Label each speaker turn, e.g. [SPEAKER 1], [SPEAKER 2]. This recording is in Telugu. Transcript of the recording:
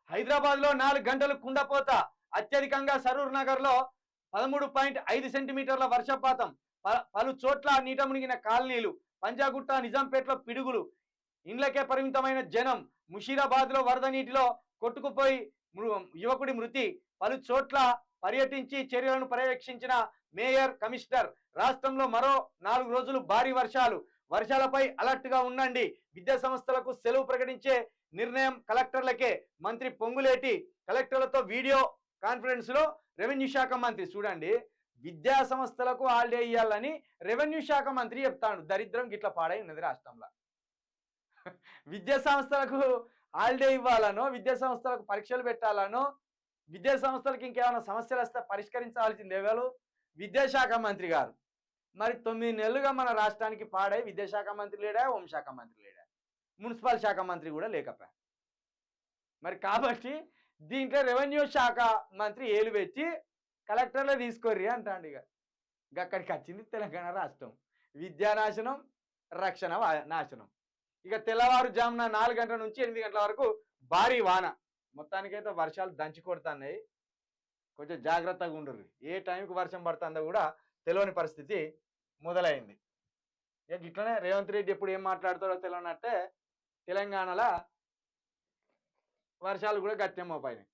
[SPEAKER 1] హైదరాబాద్లో 4 గంటలు కుండపోత. అత్యధికంగా సరూర్ నగర్లో 13.5 సెంటీమీటర్ల వర్షపాతం. పలు చోట్ల నీట మునిగిన కాలనీలు. పంజాగుట్ట, నిజాంపేటలో పిడుగులు. ఇండ్లకే పరిమితమైన జనం. ముషీరాబాద్లో వరద నీటిలో కొట్టుకుపోయి యువకుడి మృతి. పలు చోట్ల పర్యటించి చర్యలను పర్యవేక్షించిన మేయర్, కమిషనర్. రాష్ట్రంలో మరో 4 రోజులు భారీ వర్షాలు. వర్షాలపై అలర్ట్ గా ఉండండి. విద్యా సంస్థలకు సెలవు ప్రకటించే నిర్ణయం కలెక్టర్లకే. మంత్రి పొంగులేటి కలెక్టర్లతో వీడియో కాన్ఫరెన్స్ లో రెవెన్యూ శాఖ మంత్రి. చూడండి, విద్యా సంస్థలకు హాలిడే ఇవ్వాలని రెవెన్యూ శాఖ మంత్రి చెప్తాడు. దరిద్రం గిట్ల పాడై ఉన్నది రాష్ట్రంలో. విద్యా సంస్థలకు హాలిడే ఇవ్వాలనో, విద్యా సంస్థలకు పరీక్షలు పెట్టాలనో, విద్యా సంస్థలకు ఇంకేమైనా సమస్యలు వస్తే పరిష్కరించాల్సింది ఎవరు? విద్యాశాఖ మంత్రి గారు. మరి 9 నెలలుగా మన రాష్ట్రానికి పాడై విద్యాశాఖ మంత్రి లేడా, హోంశాఖ మంత్రి లేడా, మున్సిపల్ శాఖ మంత్రి కూడా లేకపోయా. మరి కాబట్టి దీంట్లో రెవెన్యూ శాఖ మంత్రి ఏలు పెట్టి కలెక్టర్లే తీసుకోర్రి అంటాండి. ఇక అక్కడికి వచ్చింది తెలంగాణ రాష్ట్రం. విద్యానాశనం, రక్షణ నాశనం. ఇక తెల్లవారుజామున 4 గంటల నుంచి 8 గంటల వరకు భారీ వాన. మొత్తానికైతే వర్షాలు దంచి కొడుతున్నాయి. కొంచెం జాగ్రత్తగా ఉండరు. ఏ టైంకి వర్షం పడుతుందో కూడా తెలియని పరిస్థితి మొదలైంది. ఇక ఇట్లనే రేవంత్ రెడ్డి ఎప్పుడు ఏం మాట్లాడతాడో తెలియనట్టే తెలంగాణలో వర్షాలు కూడా గట్టిగా మోపాయినాయి.